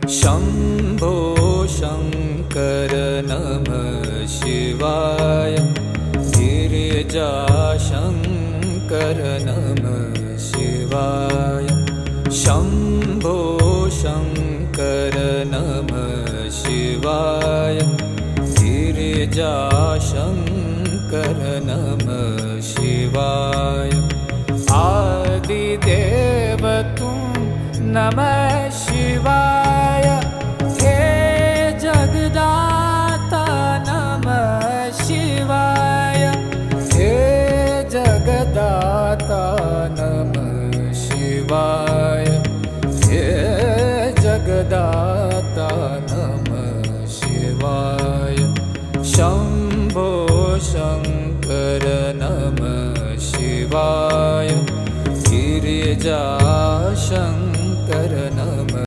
शम्भो शङ्कर नमः शिवाय। गिरिजाशङ्कर नमः शिवाय। शम्भो शङ्कर नमः शिवाय। गिरिजाशङ्कर नमः शिवाय। आदिदेव तुम नमः शिवाय।